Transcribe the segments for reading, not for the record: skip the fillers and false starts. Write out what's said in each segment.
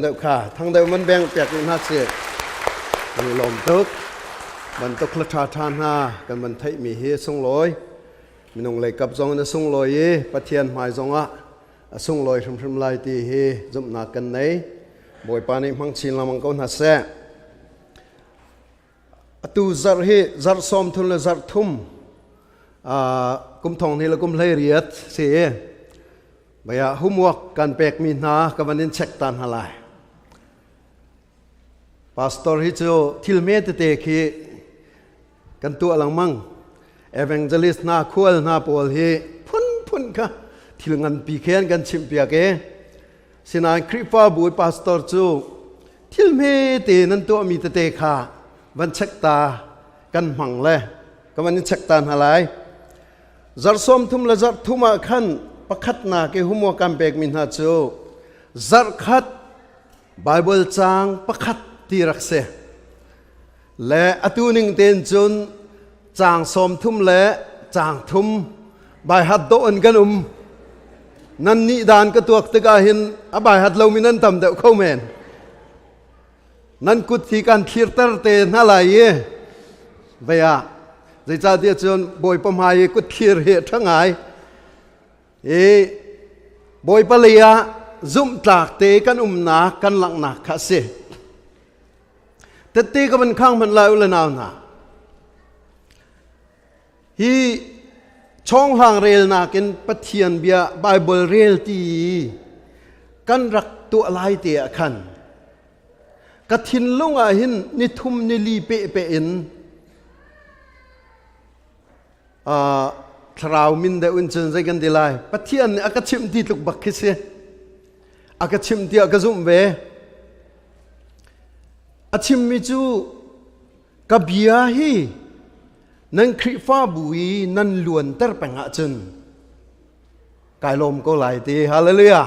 เด็กค่ะทั้งเด็กมันแบ่งเปียกน่าเสียมีลมตึกมันตกละชาทานหากันมันไทยมีเฮส่งลอยมีนงเลยกับจงนะส่งลอยปะเทียนหมายจงอ่ะส่งลอยชมลายตีเฮจุ่มหนักกันไหนบ่อยปานี้มังชินละมังก้นหัดแซ่ตูจัดเฮจัดซ้อมทุนละจัดทุ่มกุมทองนี่ละกุมเลยเรียดเสียบายหุ่มวกกันเปกมีนากับวันนี้เช็คตันหลายพาสตอร์ฮิจูทิลเมตเตคีกันตัวหลังมังเอเวนเจลิสนาควลนาโปลเฮพุ่นค่ะทิลงันปีเคนกันชิมเปียกสินายคริฟ้าบุยพาสตอร์จูทิลเมตนั้นตัวมีเตค่ะวันเช็คตากันหังเลยกับวันนี้เช็คตันหลายจัดส้มทุ่มละจัดทุ่มขันประคัดนาเกหุมัวกัมเปกมินหาจูจัดขัดไบเบิลจางประคัดที่รักเสและอตูนิงเตนจุนจางสมทุ่มและจางทุ่มใบหัดโดนกันนั่นนิดานกระตัวตะกาหินใบหัดเรามีนั่นทำเดาเข้าแมนนั่นกุฏิการคีร์ตร์เตนอะไรเย่เบียใจจ่าเดียจนบอยปมหายกุฏิเหตุทั้งไงบอยปลียซุ่มตากเตกันนากันหลังหนักข้าเสแต่เตก็มันข้างมันลายอุลนาวนาฮีช่องห่างเรลนากินปะเทียนเบียไบเบิลเรลตีกันรักตัวลายเตะขันกระทินลุงอาหินนิทุมนิลีเปเปอินคราวมินเดอุนเจนใจกันดีไลปะเทียนอากาชิมตีตุกบักคิเสอากาชิมตีอากาซุมเวอาชิมมิจูกับเบียฮีนั่งคริฟ้าบุยนั่นล้วนเตอร์ปังอาจุนกายลมก็ไหลตีฮาเลลูยา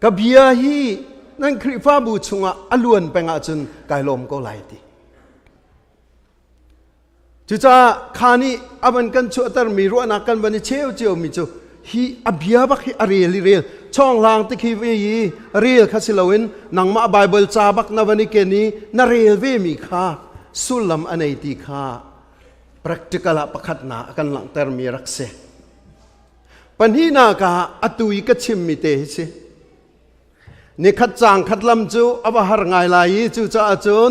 กับเบียฮีนั่งคริฟ้าบุชุงอาล้วนปังอาจุนกายลมก็ไหลตีจุจ้าขานีอาบันกันชัวตร์มีรัวนักกันวันนี้เชี่ยวเจียวมิจูฮีอเบียบักฮีอารีลีเรียลช่องลางติคีวีเรียลคาสิลาวินนังมาไบเบิลจาบักนวันนี้เกนี้นาเรียลเวมีค่าสุลัมอันไหนตีค่า practical ประคัดนากันหลังเตอร์มีรักเสปัญหานากาอตุยกัชิมมิเตเสนี่ขัดจางขัดลำจูอบหารไงลายจูจ้าจูน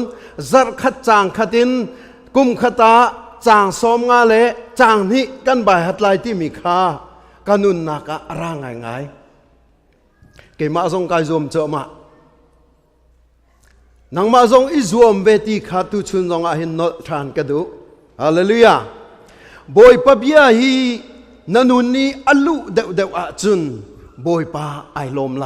จัดขัดจางขัดินกุมขตาจางสมงาเลจางนี้กันใบหัดลายที่มีค่ากันุนนักร่างง่ายๆเกี่ยมาทรงกายรวมเจอมานังมาทรงอิจวมเวทีขาตุชุนทรงอาหินนทานกระดูฮาเลลูยาบอยปะเบียฮีนันุนนี้อลุเดวอาจุนบอยปาไอลมไหล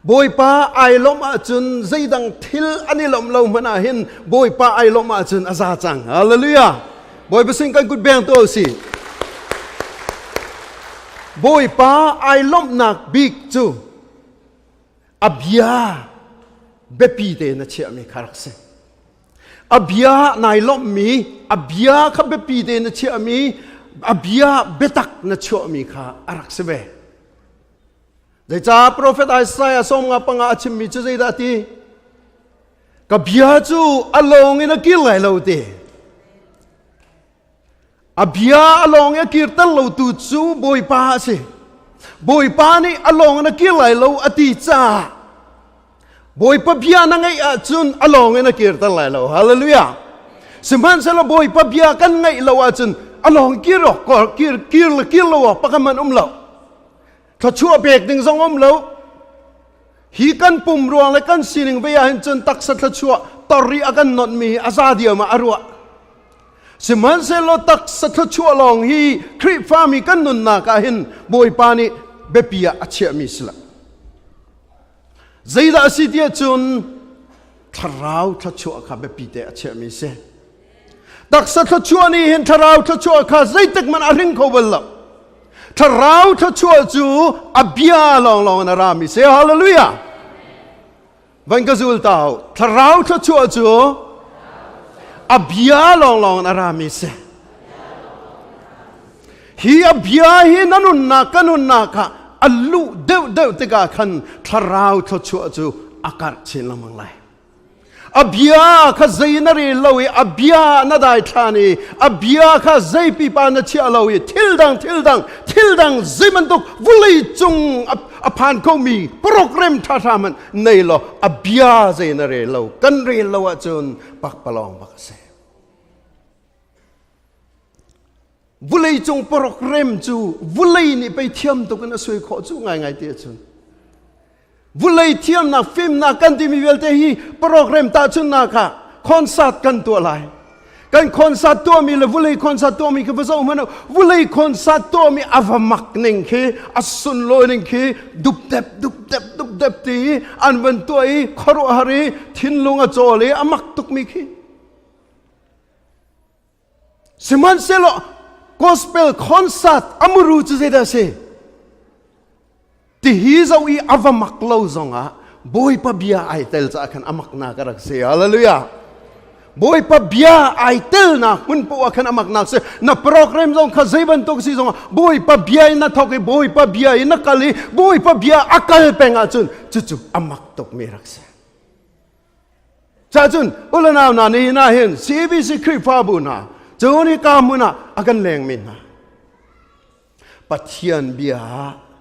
บอยปาไอลมอาจุนใจดังทิลอันนี้ลมเรามันอาหินบอยปาไอลมอาจุนอาซาจังฮาเลลูยาบอยเป็นสิ่งกันกุดแบงตัวสิบอยปาไอลมนักบิกจูอับยาเบปีเตนเชื่อมีคารักเซอับยานายลมมีอับยาขับเบปีเตนเชื่อมีอับยาเบตักนเชื่อมีคาอารักเซเบได้จ้าโปรเฟตไอซายาส่งมาปังอาชิมมิจูใจดาตีกับยาจูอลงอินกิลไหลเราเตอับยาอลงอินกิลตันเราตูจูบอยปาเซบอยปานี่อลงอินกิลไหลเราอติจ้าบอยปะบียนังไงอาจุนอลงอินกิลตันไหลเราฮาเลลูยาสมันเสละบอยปะบียกันไงเราอาจุนอลงกิลเราก็กิลเราปะกันมันเราถ้าชั่วเบกหนึ่งสองแล้วฮีกันปุ่มรวงและกันสิ่งเวียนจนตักสัตว์ชั่วตอรีอากันนอดมีอาซาเดียมาอรัวสมันเซโลตักสัตว์ชั่วลองฮีคริฟ้ามีกันนุนนากาหินบอยปานิเบปียอาเชียมิสละใจดาสิเดียจนทาราวทัชั่วข้าเบปีเตอาเชียมิเซตักสัตว์ชั่วนี้เห็นทาราวทัชั่วข้าใจตักมันอาริงเขาเวลละถ้าเราถ้าชั่วจูอับยาลองนารามิเซฮาเลลูยาวันก็จูลตาวถ้าเราถ้าชั่วจูอับยาลองนารามิเซฮีอับยาฮีนันุนนักกันุนนัก อัลลุเดวติกาขันทาราวทชัวจูอากาศเชินละมังไลอับยาข้าใจนรีลอยอับยานาได้ทานีอับยาข้าใจปีปานเชียลอยทิลดังใจมันตุกวุลีจงอพานเขามีโปรแกรมท่าทามันในโลอับยาใจนรีลอยกันรีลอยจนปักปลองปักเสวุลีจงโปรแกรมจูวุลีนี่ไปเทียมตุกันสวยขอจูง่ายเตี้ยจนวุเลยเทียมนักฟิล์มนักกันที่มีเวลเตฮีโปรแกรมตาจุนนักค่ะคอนเสิร์ตกันตัวไรกันคอนเสิร์ตตัวมีเลยวุเลยคอนเสิร์ตตัวมีคือภาษาอังกฤษวุเลยคอนเสิร์ตตัวมีอาวมักหนึ่งคืออัศนลอยหนึ่งคือดุบเด็บตีอันวันตัวอีขรุหารีทิ้งลงอจอเลยอมักตุกมีคือสมันเซลกอสเปลคอนเสิร์ตอมรูจะเจดาเซที่ฮิจาวีอาวมักเล่าจงอ่ะบอยปะเบียไอเตลจะอาคันอมักนักรักเสียฮาเลลูยาบอยปะเบียไอเตลนะมันปวกคันอมักนักเสียนับโปรแกรมจงข้าใจบันทุกสิ่งจงบอยปะเบียนัทอกบอยปะเบียนักกะลีบอยปะเบียอักลเป็งอาจุนจู่อมักตกมีรักเสียจ้าจุนอุลนาวนานี่นาเห็นซีบีซีคริฟาบุนาเจ้านี่กามุนาอากันแรงมินนะปัจเจียนเบีย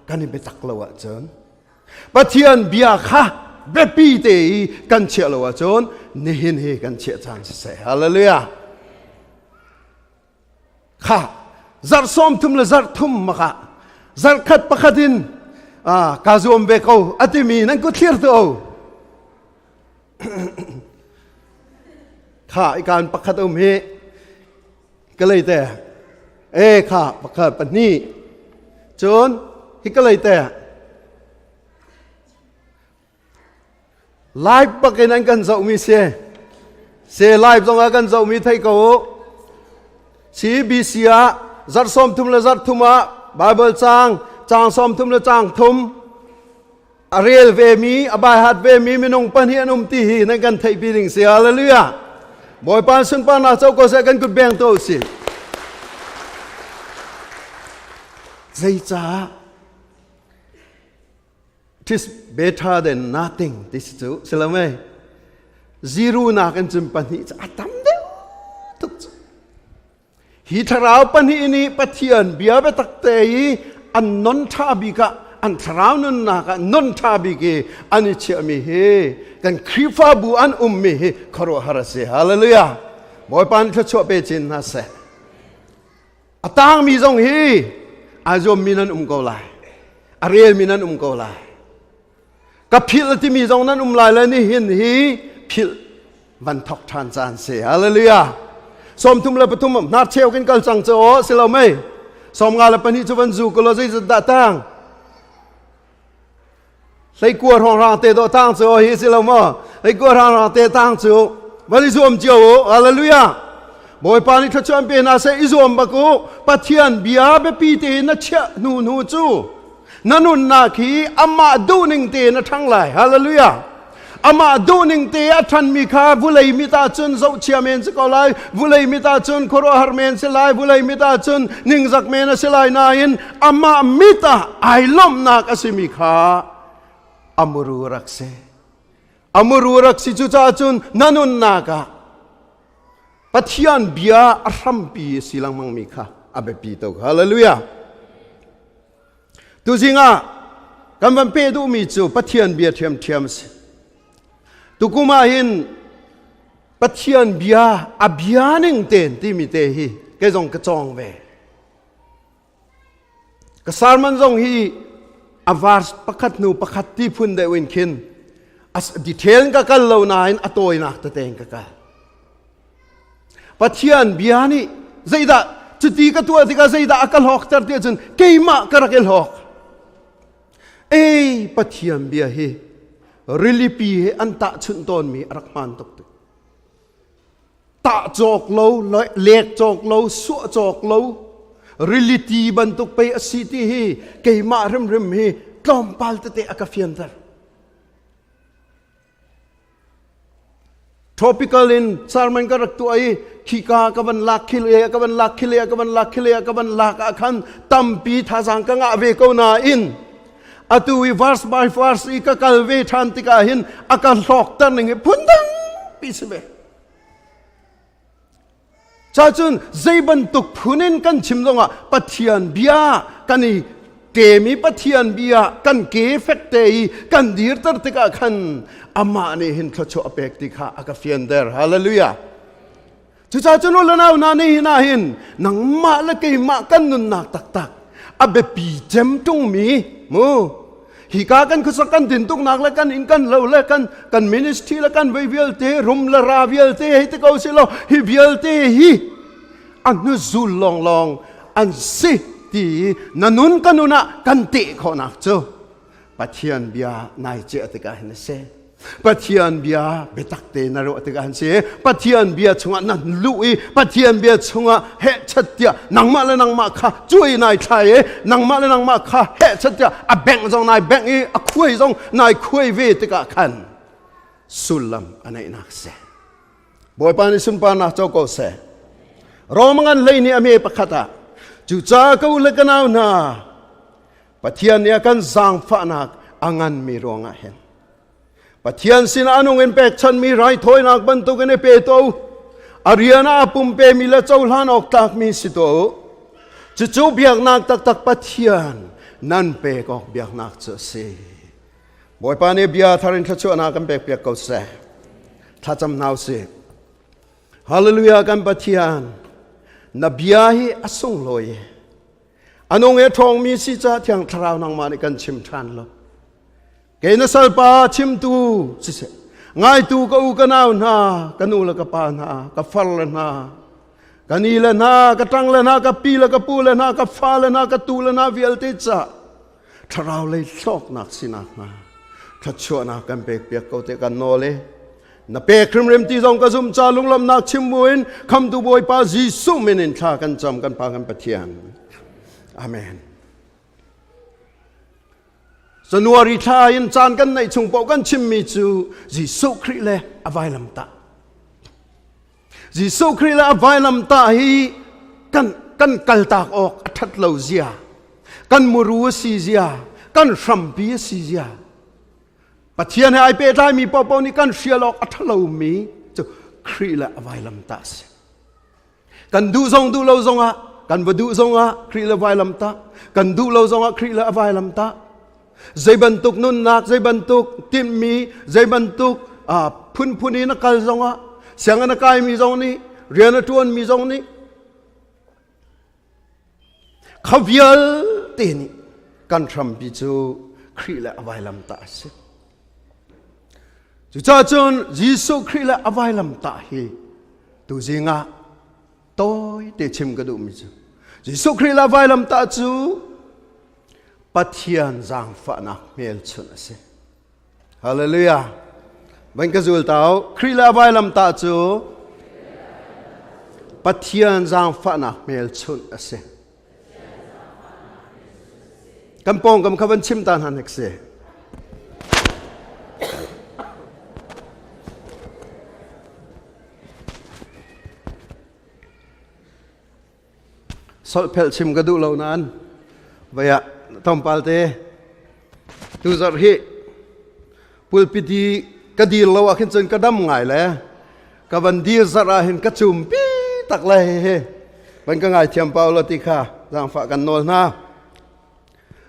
กันนี่ไปตักเลวะจนปะเทียนเบียค่ะเบปีเตยกันเชื่อเลวะจนนี่เห็นกันเชื่อจานเสียฮาเลลูยาค่ะจัดซ้อมทุ่มละจัดทุ่มมาค่ะจัดขัดประคัดินกาซอมเบกเอาอัติมีนั่นก็เทียร์ตัวค่ะอีการประคัดเอาเมก็เลยแต่ค่ะประคัดปนี่จนที่ก็เลยแต่ไลฟ์ปะกันนั้นกันจะมีเสไลฟ์ตรงกันจะมีไทยก็ชีบีเสียจัดซ้อมทุ่มละจัดทุ่มะไบเบิลจางซ้อมทุ่มละจางทุ่มอาเรียลเวมีอบายฮัดเวมีมินงปันเฮียนุมตีฮีนั่นกันไทยปีหนึ่งเสียละเลือบอยปานสุนปานาเจ้าก็เสียกันกุดแบงโตสิใจจ้าThis better than nothing. This is true. Selama zero nak jumpa ni atam deh. Tuh. Hitarau pani ini Pathian biar betak tei an non tabika an tarau non nak non tabike an ichami he kan krifa bu an he karo harase. Hallelujah. Boy pan kecok pecin nase. Atang mi zong he azom minan kau lai. Ariel minan kau lai. กับพิลที่มีตรงนั้นลายแล้วนี่เห็นฮีพิลวันทอกทานจานเสียฮาเลลูยาสมทุมเลยปทุมนาเชียวกันกันจังเจ้าสิเราไม่สมงานละปนิจวันจูก็เราจะดัดตั้งใส่กวดห้องร่างเตะตัวตั้งเจ้าฮีสิเราไม่ใส่กวดห้องร่างเตะตั้งเจ้าวันนี้สวมเจ้าฮาเลลูยาบอยปานิทัชชันเป็นอาเซอิสวมบักุปัทยันบิอาเบปีเตนัชเชนูจูนั่นนาคีอามาดูนิงเตนะทั้งหลายฮาเลลูยาอามาดูนิงเตอทันมีข้าวุเลยมิตาจุนเจ้าเชียเมนสกอลายวุเลยมิตาจุนโครหารเมนสลายวุเลยมิตาจุนนิงจักเมนสลายนายินอามามิตาไอล้อมนักอสิมีข้าอามรูรักเซอามรูรักสิจุจ้าจุนนั่นนากะปัทยันเบียอารัมปีสิลังมังมีข้าอาเบปีโตฮาเลลูยาตัวจริงอ่ะกันวันเปดูมีจูปัทยันเบียเทียมสิตุกุมาหินปัทยันเบียอาเบียนึงเต็นที่มีเตฮีแกจงกระจองเวกษามันจงฮีอาวาร์สปักขัดนูปักขัดที่พุ่นได้วินคินอัสดิเทลกันเหล่านั้นอตัวนักตะเตงกันปัทยันเบียนี่ใจดาจุดที่กตัวที่ก็ใจดาอักลหอกตัดเดียจนเกยมะกระเกลหอกปัทยันเบียฮีริลิปีอันตะชุนตอนมีรักมันตกตึกตะจอกเล่าเล็กจอกเล่าสวจอกเล่าริลิตีบันตุกไปอสิติฮีเกยมาริมฮีกลอมปาลตะเตะอักฟิยันตร์ topical in sermon ka raktu ai khika ka ban lak khile ka ban lak akan tampi thasang ka nga ve ko na in atu verse by verse ika kalve thantika hin aka lok tan nge phundang pisbe chachun zeiban tuk phunin kan chimlonga Pathian bia kani temi Pathian bia kan ke fekte kan dir tar tika khan ama ne hin thacho apek tikha aka fiender hallelujah chucha chuno lanau na ni na hin nang ma la ke ma kan nun nak tak tak abe pi jem tung mi mu hi ka kan khusakan din tuk nak la kan in kan lo la kan ministry la kan vial te rum la ra vial te hi te ko silo hi vial te hi an nu zul long long an si ti nanun kanuna kan te kho nak cho Pathian bia nai che te ka hin se Pathian bia betak te na ro te kan se Pathian bia chunga nan lui Pathian bia chunga he chatia nang ma le nang ma kha chui nai thai nang ma le nang ma kha he chatia a beng jong nai beng a khui jong nai khui ve te ka khan sulam anai nak se boy pa ni sun pa na cho ko se romangan lei ni ame pakhata chu cha ko le kanau na Pathian ya kan Zaangfahnak angan mi ronga hen Pathian sin anong impact chan mi Raithawinak bantu kene peto Ariana pumpe mi la chaulan ok tak mi sito chu biak nak tak tak Pathian nan pe kok biak nak cho se boy pa ne bia tharin thachu na kan pek pek ko se thacham nau se hallelujah kan Pathian na bia hi asung loye anong e thong mi si cha thiang tharau nang ma ni kan chim than lo ke na salpa chim tu sise ngai tu ka u kanau na kanu la ka pa na ka fal na kanila na ka tang la na ka pi la ka pu la na ka fa la na ka tu la na vial te cha tharau le thok nak sinak na thachu na kan pek pek ko te kan no le na pe krim rem ti jong ka zum cha lung lam nak chim muin kham tu boy pa Jisu menin tha kan cham kan pa kan Pathian amen January tha in chan kan nei chung pau kan chim mi chu Jisu Christ le avai lam ta Jisu Christ le avai lam ta hi kan kal tak ok athat lo zia kan muru si zia kan shrampi si zia Pathian hai pe thai mi pau ni kan shialok athalo mi chu Christ le avai lam ta se kan du lo zong a kan vadu zong a Christ le avai lam ta kan du lo zong a Christ le avai lam ta zai bantuk nun nak zai bantuk tim mi zai bantuk phun na kal zong a siang na kai mi zong ni rian tuan mi zong ni khavial te ni kan thram pi chu Christ le avai lam ta se chu cha chon Jisu Christ le avai lam ta hi tu zinga tôi te chim ka du mi chu Jisu Christ le avai lam ta chu Pathian Zaangfahnak mel chun ase hallelujah ban ka zul tao Christ le avai lam ta chu Pathian Zaangfahnak mel chun ase kam pong kam khavan chim tan han ek se sol pel chim ka du lo nan vaya tom palte tu zar hi pulpiti kadil lo akhin chen kadam ngai le ka van dir zara hin ka chum pi tak le he ban ka ngai thiam pau lo ti kha jang fa kan nol na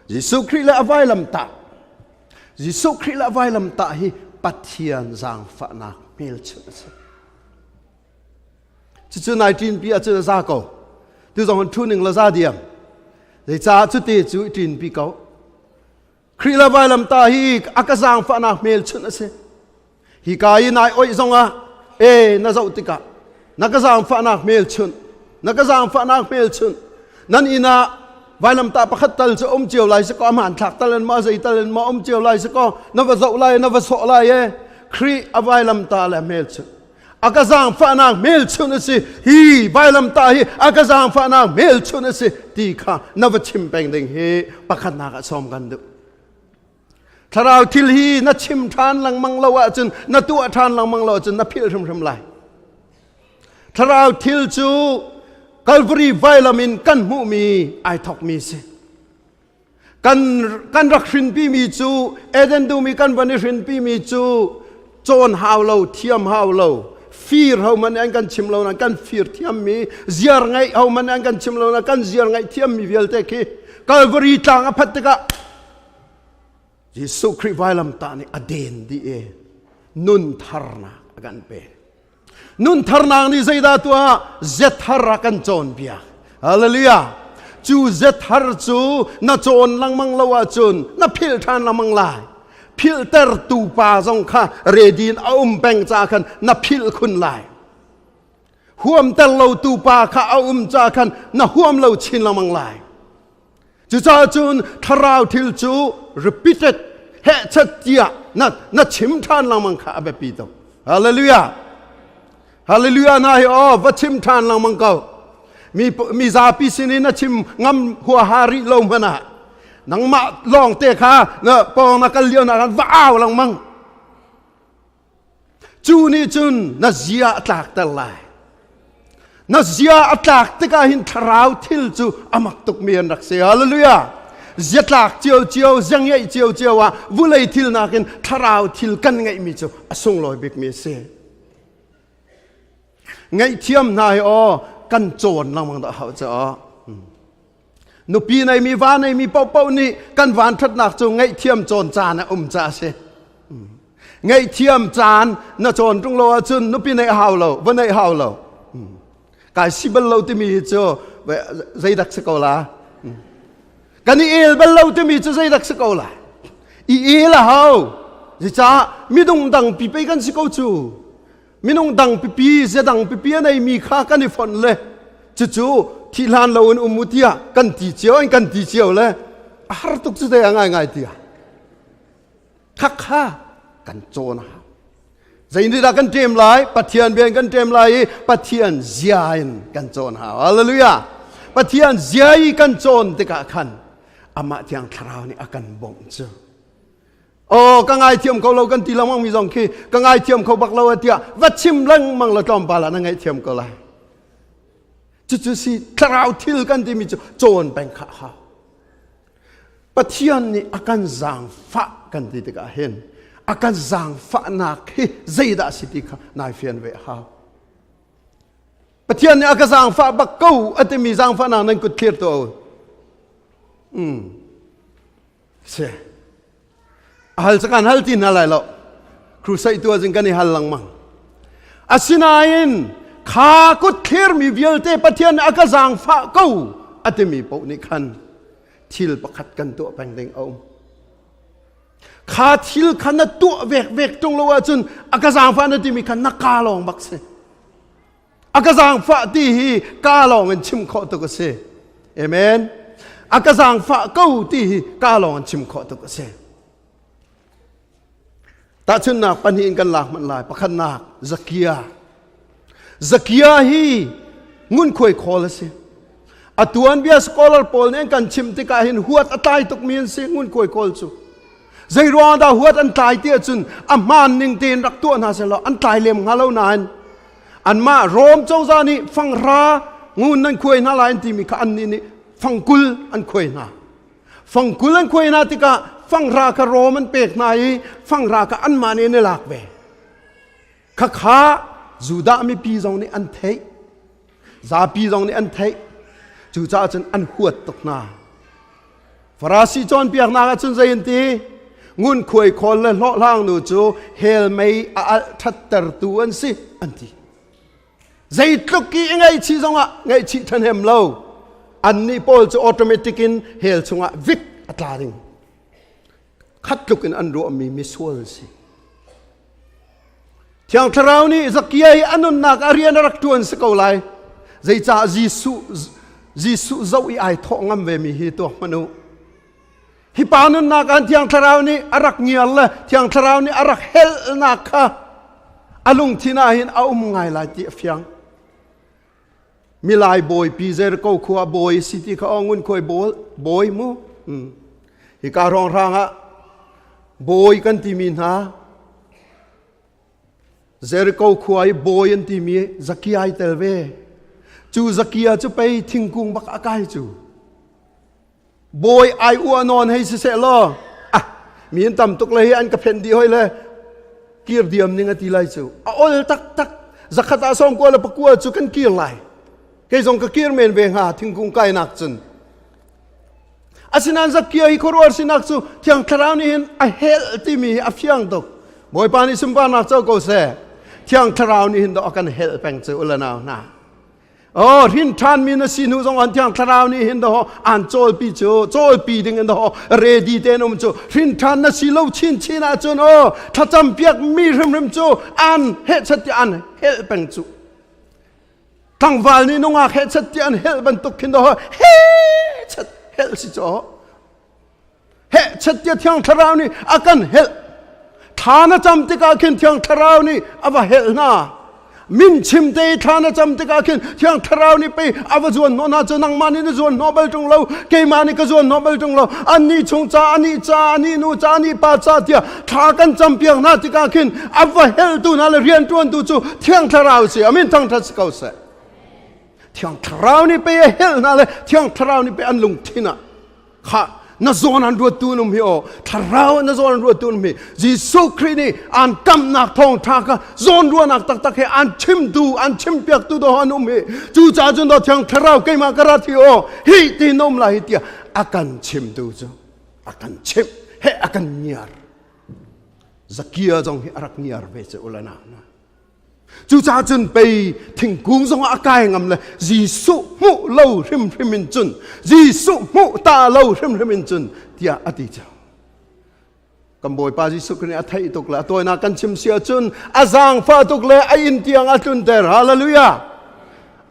Jisu Christ le avai lam ta Jisu Christ le avai lam ta hi Pathian Zaangfahnak mel chu chu 19 pi a chu za ko tu zong thu ning la za diam dei cha chu ti chu tin pi ko Christ le avai lam ta hi aka Zaangfahnak mel chun ase hi kai nai oi zong a na zau tika na ka Zaangfahnak mel chun na ka Zaangfahnak mel chun nan ina vai lam ta pakhat tal chu chiu lai se ko man thak talan ma zai talan ma chiu lai se ko na va zau lai na va so lai Christ avai lam ta la mel chun aka Zaangfahnak mel chun ase hi vai lam ta hi aka Zaangfahnak mel chun ase ti kha na va chim peng ding he pakhat na ka som kan du tharau thil hi na chim than lang mang lo wa chun na tu than lang mang lo chun na phil thum lai tharau thil chu Calvary vai lamin kan mu mi ai thok mi se กันรักชินปีมีจูเอเดนดูมีกันวันนี้ชินปีมีจูโจนฮาวโลเทียมฮาวโลฟีร์เขามันเองกันชิมโลนะกันฟีร์เทียมมีเจียร์ไงเขามันเองกันชิมโลนะกันเจียร์ไงเทียมมีเวลเตกีกาลวารีต่างอภัตกะยิสุคริไวลัมตานี่อเดนดีเอนุนทาร์นากันเปนุนทาร์นานี่ใจดาตัวเจ็ดฮาร์กันโจนเปียฮาเลลูยาจูเจ็ดฮาร์จูน่าโจนลังมังลาวจูนน่าพิลทานลังมังลายพิลเตอร์ตูปาจงข้าเรดินเอาแบ่งจากกันน่าพิลคุณลายห่วมเตลเราตูปาข้าเอาจากกันน่าห่วมเราชินลังมังลายจูจ่าจูนทาราวทิลจู repeated เฮชัดเจียน่าชิมทานลังมังข้าแบบปีโตฮาเลลูยาฮาเลลูยานะเฮอวัชิมทานลังมังเกามีซาปิสินีน่าชิมงำหัวฮาริลมพนะนังมาลองเตะขาเนอะปองนักเลี้ยวนักว้าวลังมังจูนี่จุนน่าเสียตากตะลายน่าเสียตากตะกาหินทราวทิลจูอามักตุกเมียนรักเสียฮาเลลูยาเสียตากเจียวเจียวยังไงเจียวเจียวว่าวุเลยทิลนักหินทราวทิลกันไงมีจูอส่งลอยเบกเมียเสียไงเทียมนายอกันโจรลังมังตะเขาจะนุปีในมีวานในมีเป้านี่กันวานทัดหนักจงไงเทียมโจรจานนะจ่าเสไงเทียมจานน่ะโจรตรงโลจุนนุปีในหาวเราวันในหาวเรากายสิบัลเราที่มีเจ้าใจดักสกอลากันนี่เอลบัลเราที่มีเจ้าใจดักสกอลาอีเอลหาวจะจ้ามีดงดังปีไปกันสกอจูมีดงดังปีจะดังปีในมีค่ากันในฝนเลยจู่ที่ลานเราอุมุติยากันตีเจียวกันตีเจียวเลยฮาร์ตุกสุดยังไงที่อ่ะคักข้ากันโจนะใจนี้เรากันเตรียมไล่ปัทยานเบียนกันเตรียมไล่ปัทยานเจียนกันโจนะฮาเลลูยาปัทยานเจียกันโจนติกะขันอามาที่ยังทราวนี่อากันบ่งเจอโอ้กังไอเทียมเขาเรากันตีละมั่งมีสองขี้กังไอเทียมเขาบักเราเดียวัดชิมลังมั่งละจอมปาละนั่งไอเทียมเขาไล่จู่ๆสิทราวทิลกันที่มีโจนเป็นข้าปัทยานนี่อาการจางฟ้ากันที่ติกาเห็นอาการจางฟ้านักที่ใจดาสิติกานายเฟียนเวหาปัทยานนี่อาการจางฟ้าบักเก้าอันที่มีจางฟ้านักนั่นกุดเคลียร์ตัวเสียฮัลสักการฮัลที่นั่นอะไรล่ะครูใส่ตัวจึงกันนี่ฮัลลังมังอาศินายินข้ากุดเคลียร์มีเวลเตปัทยานอากาศจางฟ้าเก้าอัตมีปุ่นิคันทิลประคัดกันตัวแปลงเด้งเอาข้าทิลขันตัวเวกตรงโลวจุนอากาศจางฟ้านั่นที่มีขันนักกาลองบักเสอากาศจางฟ้าที่ฮีกาลองกันชิมข้อตัวก็เสเอเมนอากาศจางฟ้าเก้าที่ฮีกาลองกันชิมข้อตัวก็เสตาชุนนักปัญญ์กันหลักมันลายประคันนักซักยาฮีงุนคุยคอลสิอตัวอันเบียสกอลาร์พอลเนี่ยกันชิมติกาหินหัวตายตุกมีนสิงุนคุยคอลจูใจรัวดาหัวอันตายเตี้ยจุนอามันนิ่งเตียนรักตัวน่าเสียละอันตายเลี้ยงฮาเลวนานอันมาโรมเจ้าจานี่ฟังรางุนนั่นคุยน่าลายที่มีข้าอันนี้ฟังกุลอันคุยน่าฟังกุลอันคุยน่าติกาฟังราคาโรมันเป็กนายฟังราคาอันมาเนี่ยหลักเวข้าจูดามีปีจงนี่อันเทยซาปีจงนี่อันเทยจูจ่าจนอันหัวตกนาฟราสีจอนเปียกนาจนใจยันตีงุนคุยคนเลยล้อล่างหนูจูเฮลไม่อัลทัตเตอร์ตัวอันสิอันที่ใจตุกี้ไงชีจงอ่ะไงชีทันเฮมโลอันนี้พอจะอัตโนมัติกินเฮลจงอ่ะวิกอัตลาดิงคัดลุกินอันรู้มีมิสวลสิที่อังทราวนี่สักยัยอันนั้นนักอารียนรักตัวอันสกอลายใจจ่าจิสุเจ้าอีไอท้องงเวมีฮิตัวมนุฮิปานุนนักอันที่อังทราวนี่อารักเงียลเลยที่อังทราวนี่อารักเฮลนักค่ะอลุงที่น่าเห็นเอาไงลายที่เฟียงมีลายบอยปีเซอร์ก็ขวาบอยสิที่เขาเอาเงินคอยบอยมูฮิการรองร่างอะบอยกันที่มีนะเซอร์ก็ขวาบอยกันที่มีซักยายเตลเวจูซักยาจะไปทิ้งกุ้งบักอากายจู บอยไออัวนอนให้เสลออ่ะมีอันต่ำตุกเลยอันกับเพนดีห้อยเลยเกียร์เดียมนี่งตีไลจูโอ้ยตักจักรตาส่งกัวแล้วปะกัวจูกันเกียร์ไลแค่ส่งกับเกียร์เมนเวงหาถึงกุ้งไก่นักจนอาศินันจักเกียร์อีกคนว่าสินักจูที่ยังคราวนี้เห็นไอเฮลที่มีอฟียงตกบอยปานิสุมปานักเจ้าก็เสที่ยังคราวนี้เห็นดอกกันเฮลแปงจูอุลนาวนาโอ้ทินทานมีนาสินุสองอันที่ยังคราวนี้เห็นดอกอันโจลปีจูโจลปีดึงอันดอกเรดีเตนอมจูทินทานนาสิโลชินอาจูโอ้ถ้าจำเปียกมีริมจูอันเฮชัดอันเฮลแปงจูทั้งวันนี้น้องอาเฮชัดอันเฮลบรรทุกขึ้นดอกเฮชัดเฮลสิจูเฮชัดที่ยังคราวนี้อากันเฮลฐานจำติกาขึ้นที่ยังคราวนี้อาว่าเฮลนามินชิมเตยฐานจำติกาขึ้นที่ยังคราวนี้ไปอาว่าจวนโนนาจะนั่งมานี่จวนโนเบลจงเราเกมานี่ก็จวนโนเบลจงเราอันนี้ชงจ้าอันนี้จ้าอันนี้นูจ้าอันนี้ป้าจ้าเดียฐานกันจำเพียงนาติกาขึ้นอาว่าเฮลตูนั่นเรียนตัวดูจูที่ยังคราวสิอามินทั้งทัศกาวเสที่ยังคราวนี้ไปเฮลนั่นเลยที่ยังคราวนี้ไปอันลุงทินะข้าน่าโซนันรัวตูนุ่มฮิโอทาราวน่าโซนันรัวตูนุ่มฮิจีสุครีนี่อันกำนักทองทากะโซนรัวนักตักเฮอันชิมดูอันชิมเปียกตูดหานุ่มฮิจูจ่าจนดอที่ยังทาราวเกมากระทิโอฮิตีนุ่มลาฮิตียอากันชิมดูจูอากันชิมเฮอากันเนียร์สักกี้จงฮิอารักเนียร์เวจอุลนานะจูจ่าจนไปถึงกุ้งทรงอากายงำเลยจีสุมุเล่าริมจุนจีสุมุตาเล่าริมจุนเดียอดีตกำบอยปาจีสุคนี่อัฐิตุกละตัวนักกันชิมเสียจุนอาจางฟ้าตุกเลยไออินเตียงอัตุนเตอร์ฮาเลลูยา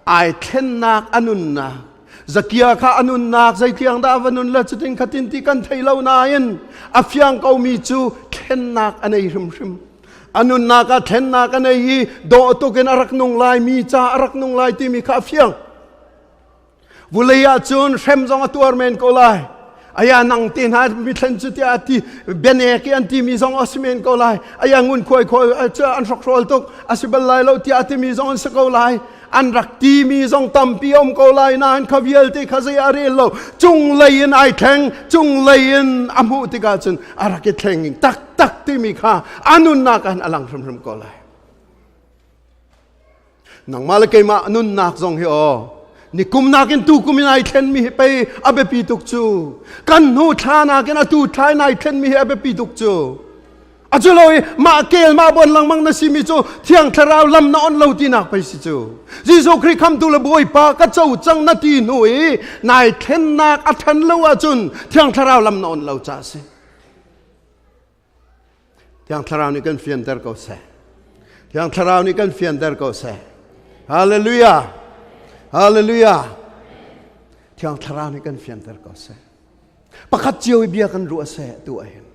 ไอเทนนักอนุนนักจักยาข้าอนุนนักใจเตียงดาวนุนละจุดทิ้งขัดินที่กันไทยเล่านายินอาฟยังเขามีจูเทนนักอันไหนริมอนุนากาเทนนากาในฮีโดตุกินอารักนุงลายมีจ้าอารักนุงลายที่มีข้าเฟียงวุเลยอาจุนเข็มจงตัวเมนโกลายอายานังตีนหามีทันจุดที่อาทิเบเนกีอันที่มีจงอสเมนโกลายอายางุนคอยเจออันรักโรลตุกอาศิบัลไลเราที่อาทิมีจงอันสกลายอันรักที่มีจงตัมปีอมโกลายนานขวิลที่ข้าเสียอารีโลจุงเลยนไอแทงจุงเลยนอามุติกาจุนอารักแทงตักที่มีข้าอนุนนากันอลังพรมโกลายนังมาเลกมาอนุนนักจงเฮอนี่กุมนักินตูกุมินไอเทนมีไปอาเบปีตุกจูกันหูทานากันตูทายนไอเทนมีอาเบปีตุกจูอาจุลอยมาเกลมาบนหลังมังนสิมิจูเที่ยงทราวลำนอนเลาตีนักไปสิจูจิโซคริคำตุลบอยปากระเจ้าจังนาทีหนุ่ยนายเทนนักอัฐันเลวจุนเที่ยงทราวลำนอนเลาจ้าสิเที่ยงทราวนี่กันเฟียนเดอร์ก็เสเที่ยงทราวนี่กันเฟียนเดอร์ก็เสฮาเลลูยาฮาเลลูยาเที่ยงทราวนี่กันเฟียนเดอร์ก็เสประคัดเจียวเบียกันรัวเสตัวเอง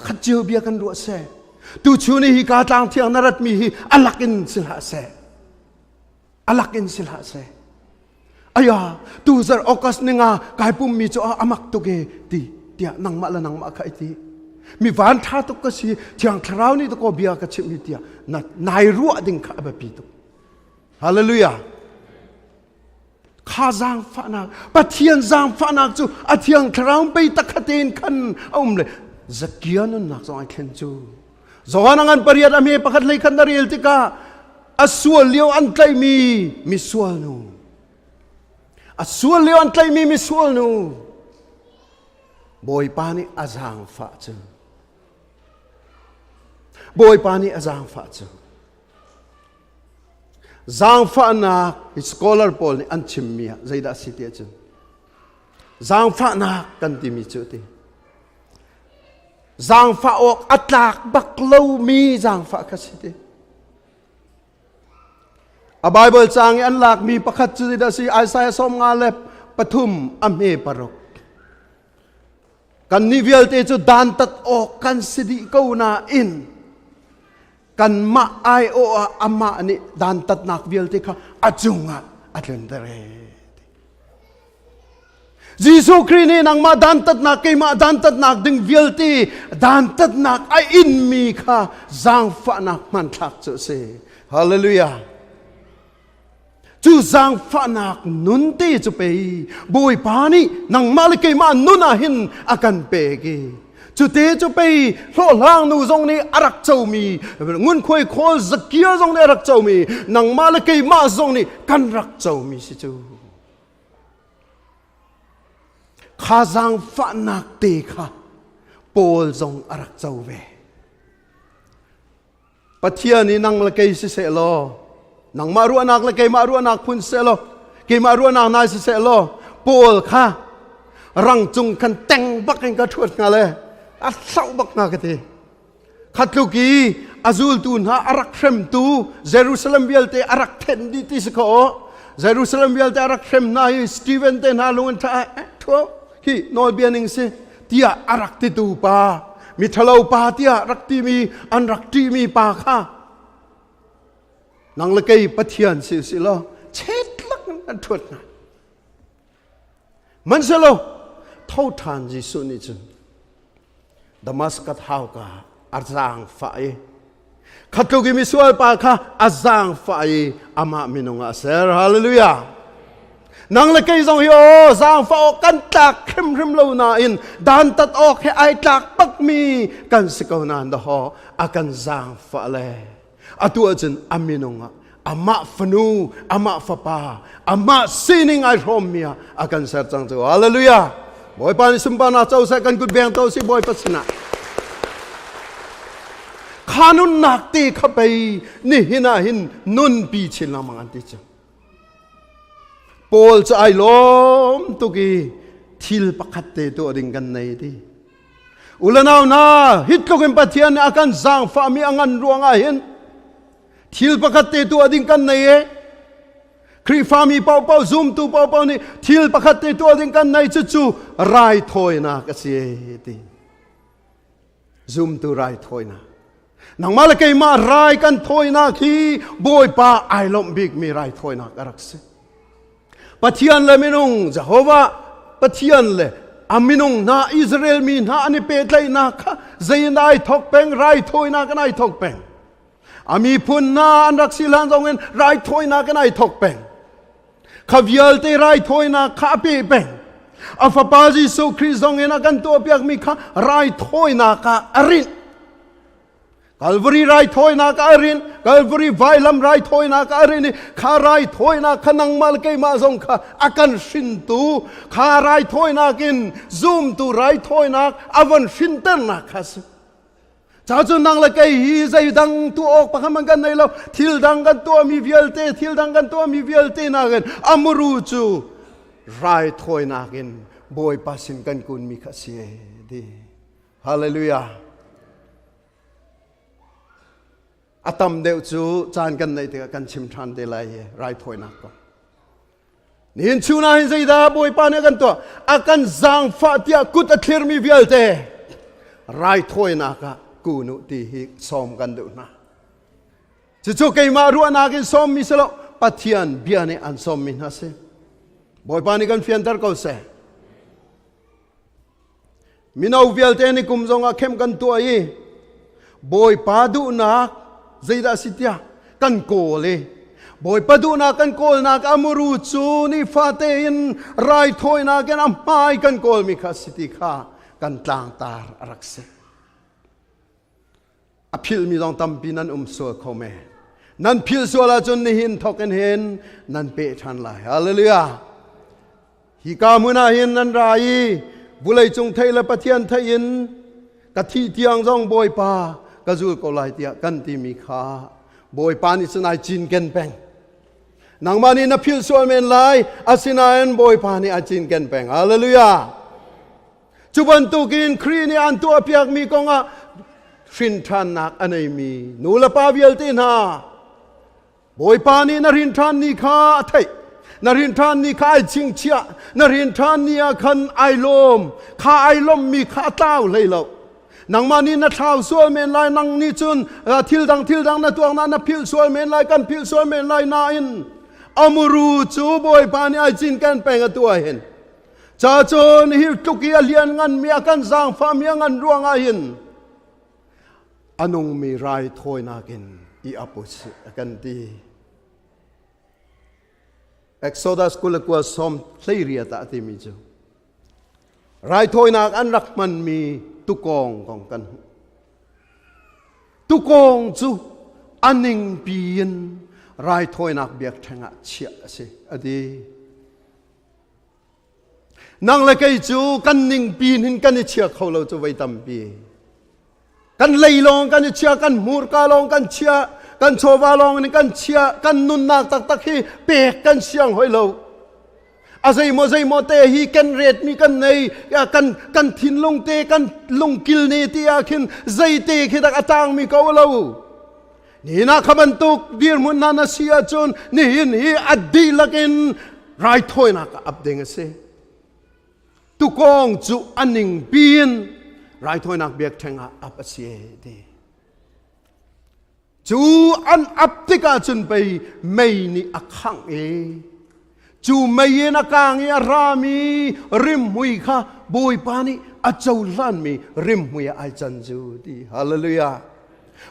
ขัดเจียวเบียกันรัวเสตูชูนี่ฮิกาตางเที่ยงนรัตมีฮิอลักอินสิลหาเสอลักอินสิลหาเสอายาตูซาร์ออกัสนึงกายปุ่มมีจ่ออามักตุเกตีเตียนังมาละนังมาขายตีมีวันท่าตุกสีเที่ยงคราวนี้ตุกเบียกันชิมิเตียนายรัวดิ่งข้าแบบปีตุฮาเลลูยาข้าจางฝานักปะเทียนจางฝานักจูอาเทียงคราวไปตะขัดเตนขันเอาเลยจักยานุนักจงไอเทนจูจงอันปริยัติอเมย์ประคัดเลยขันดาริลติกาอสวลเลี้ยวอันไกลมีสวลนูอสวลเลี้ยวอันไกลมีสวลนูบอยปานีอาจางฝาจูบอยปานีอาจางฝาจูจางฝานักสกอลาร์พอลนี่อันชิมมีใจดัสิเตียจูจางฝานักกันที่มีจุดที่จางฟ้าออกอัตลักบักเลวมีจางฟ้าคัสิเตไบเบิลจางอันลักมีประคัตจุดดาสีไอซายสมงาเล็บปฐุมอเมปรกกันนิเวลเตจุดานตัดออกกันสิดิกูนาอินกันมาไอโออามานี่ดานตัดนักเวลเตค่ะอจุงะอัลนเดเรจิสุครีนี่นังมาดานตัดนักเกมาดานตัดนักดึงเวลตีดานตัดนักไออินมีค่ะจางฟ้านักมันทักจุเสฮาเลลูยา จูจางฝานักนุนตีจุเปย์บอยปานี่นังมาลิกมานุนอาหินอากันเปกีจุเตจุเปย์โลลางนูจงนี้อารักเจ้ามีงุนคุยโคสกียจงนี้อารักเจ้ามีนังมาลิกมาจงนี้กันรักเจ้ามีสิจูข้าจางฝานักเตค่ะโปลจงอารักเจ้าเวปัทยานี่นังละเกยสิเสลอนังมารัวนักละเกยมารัวนักพุนเสลอเกยมารัวนักนายสิเสลอโปลค่ะรังจุงกันแต่งบักกันกระทุ่นกันเลยอัดเศร้าบักนักกันทีขัดลูกีอาซูลตูนฮะอารักเข็มตูเยรูซาเล็มเบลเตอารักเทนดิติสกอเยรูซาเล็มเบลเตอารักเข็มนายสตีเวนเตนาลุนท่าทัวฮีโนเบียนิงสิเตียอารักติตูปามีทะเลาปาเตียรักตีมีอันรักตีมีปาค่ะนังละเกยปะเทียนสิลอเช็ดลักนันทวดนะมันสิลอเท่าทานจิสุนิจุนดามัสกัดฮาวกาอาจางฝ่ายขัดลูกิมิสวลปาค่ะอาจางฝ่ายอามามินุงอาเซร์ฮาเลลูยานังละเกยจงฮิโอจางฝ่ากันตักเข้มเข้มเลวนาอินดันตัดออกให้ไอตักปักมีกันสกาวนันดะฮออากันจางฝ่าเลยอาตัวจันอามินุงอามาฟนูอามาฟปาอามาซีนิงไอโรมเมียอากันเสร์จังเจ้าฮาเลลูยาบอยปานิสุมปานาเจ้าใส่กันกุดเบียงเจ้าสิบอยปัสนะขานุนนักตีเข้าไปนี่หินาหินนุนปีชิลนามังอันติจังโปลจะไอล้มตุกีทิลปักขัดเตตัวดิ่งกันในที่อุลนาวนาฮิตก็เป็นปะเทียนอาการจางฟ้ามีอันรวงอาหินทิลปักขัดเตตัวดิ่งกันในครีฟามีเป่าเป่าซุมตูเป่าเป่านี่ทิลปักขัดเตตัวดิ่งกันในจู่ไรถอยนักเสียทีซุมตูไรถอยนักนังมาละเกยมาไรกันถอยนักฮีบอยป้าไอล้มบิกมีไรถอยนักรักษาปะเทียนเลยมินุงจะฮวาปะเทียนเลยอามินุงนาอิสราเอลมีนาอันนี้เป็ดเลยนักเจียนได้ทอกเป็งไรถอยนักกันไอทอกเป็งอามีพุนนาอันรักสิลันจงเงินไรถอยนักกันไอทอกเป็งขวิลเตไรถอยนักข้าเเป็งอาฟปาจิสุคริสจงเงินกันตัวเปียกมีข้าไรถอยนักอรินกัลวรีไรถอยนักอรินกัลวรีไวลัมไรถอยนักอรินข้าไรถอยนักขนังมาลเกยมาจงข้าอากันชินตูข้าไรถอยนักินซุมตูไรถอยนักอวันชินเตนนักข้าสจ้าจุนังละเกยฮีใจดังตัวออกปะขมันกันในเราทิลดังกันตัวมีเวียลเตทิลดังกันตัวมีเวียลเตนักันอามรูจูไรถอยนักินบอยปัสินกันกุนมีข้าเสียดีฮาเลลูยาอาตมเดียวจูจานกันในที่กันชิมทันเดลัยไรถอยนักก็นี่ชูนาหินใจดาบอยปานกันตัวอากันจางฟาติยากุตอัคลีมีเวียลเตไรถอยนักกูนุตีฮิซ้อมกันดูนะจู่ๆเกยมารัวนักินซ้อมมิสโลปัทยันเบียนอันซ้อมมินะเซบอยปานิกันเฟียนตร์ก็เซมินาเวียลเตนี่กุมจงอาเข้มกันตัวยี่บอยปาดูนักใจดาสิทยากันโกเลยบอยปาดูนักกันโกลนักอามรูจูนี่ฟาเตอินไรถอยนักกันอัมไมกันโกลมิคาสิติข้ากันต่างตารักเซอภิลมีต้องทำปีนั้นสัวเขาแม่นั้นพิลสัวละจนนี่หินทอกันเห็นนั้นเปะทันลายฮาเลลูยาฮิกามุนาหินนั้นไรบุเลยจงไทยและปะเทียนไทยินกะที่เทียงจงบอยปากะจูก็ลายเตียกันที่มีขาบอยปานิสนายจินเกนแปงนางมานีนับพิลสัวเมนไลอาศินายันบอยปานิอาจินเกนแปงฮาเลลูยาจุบันตุกินครีนี่อันตัวเปียกมีกงะฟินทานนักอันไหนมีนูละปาเวียลตินาบอยปานีนรินทานนี่ข้าไทยนรินทานนี่ข้าไอจิงเชียนรินทานนี่คันไอลมข้าไอลมมีข้าเต้าเลยเรานางมานี่นัดเท้าสวยเมนไลนางนี่จุนทิลดังนัดตัวนั้นนับพิลสวยเมนไลกันพิลสวยเมนไลนาอินอามรูจูบอยปานีไอจินกันแปลงตัวเห็นจ้าโจนฮิตุกีเลียนงันมีอาการจางฟ้ามีงันรวงอินอันงมีไรถอยนักินอีอาปุสกันดี Exodus kula kwa som thleiria ta ti mi chu rai thoi nak an rak man mi tu kong kong kan tu kong chu aning pian rai thoi nak biak thanga chia se adi nang la kai chu kan ning pin hin kan chia kholo chu vai tam pi kan leilong kan chia kan mur ka long kan chia kan chowa long ni kan chia kan nun nak tak tak hi pek kan siang hoi lo azai mo te hi kan ret mi kan nei ya kan thin long te kan long kil ne ti a khin zai te khi tak atang mi ko lo ni na khaban tuk dir mun na na sia chon ni hin hi addi lakin rai thoi na ka upding ase tu kong chu aning pin rai thoi nak biak thenga ap ase de chú ăn ấp tất cả chân bay mày ni akhang chú mày na kang rami rim hui kha boy pani achau lan mi rim hui ai chan ju di hallelujah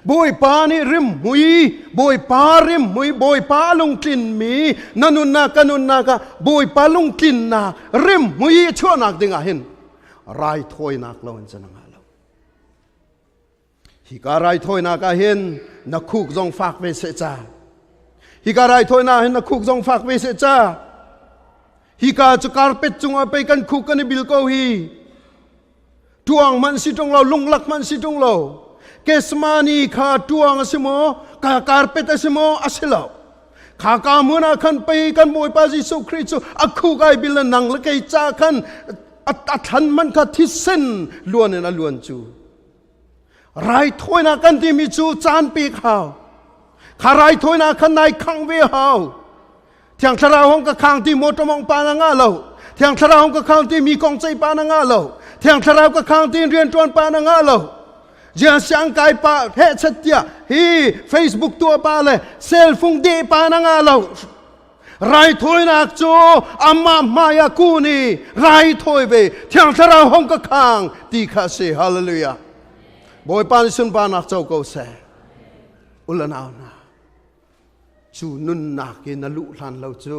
boy pani rim hui boy pa rim hui boy pa lung tin mi nanun na kanun na ka boy pa lung tin na rim hui chua nak dinga hin rai thoi nak lawan chanang hi ka rai thoi na ka hin na khuk zong fak ve se cha hi ka rai thoi na hin na khuk zong fak ve se cha hi ka chu carpet chunga pe kan khuk kan bil ko hi tuang man si tong lo lung lak man si tong lo kesmani kha tuang asimo ka carpet asimo asilo kha ka muna khan pe kan moi pa jisu christ akhu kai bil nang la kai cha khan athan man kha thisen luan na luan chu rai thoi na kan ti mi chu chan pi khao kha rai thoi na khan nai khang ve hao thiang thara hong ka khang ti mo tomong pa na nga lo thiang thara hong ka khang ti mi kong chai pa na nga lo thiang thara ka khang ti rian tuan pa na nga lo ja sang kai pa he chat tia hi facebook tua pa le cell phone de pa na nga lo rai thoi na chu amma maya ku ni rai thoi ve thiang thara hong ka khang ti kha se hallelujah boy pan sun pa nak chau ko se ulanaw na chu nun na ke na lu hlan lo chu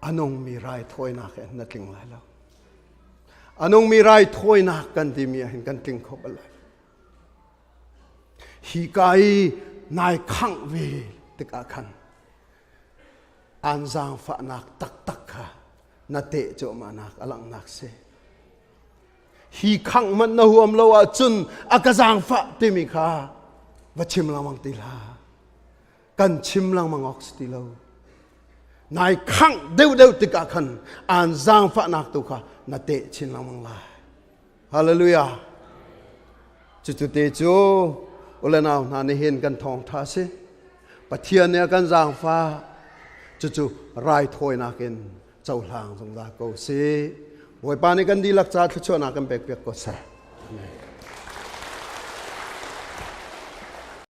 anong mi rai thoi na ke na ting lai lo anong mi rai thoi na kan ti mi hin kan ting kho bal hi kai nai khang ve te ka khan an Zaangfahnak tak tak kha na te cho ma nak alang nak se hi khang man na huam lo a chun akazang fa ti mi kha va chim lang mang ti la kan chim lang mang ox ti lo nai khang deu ti ka khan an Zaangfahnak tu kha na te chin lang mang la hallelujah chu te chu ulanaw na ni hin kan thong tha se Pathian ne kan Zaangfa chu rai thoi na ken chau hlang jong da ko se boy pa ni kan di lak cha thcho na kan pek pek ko sa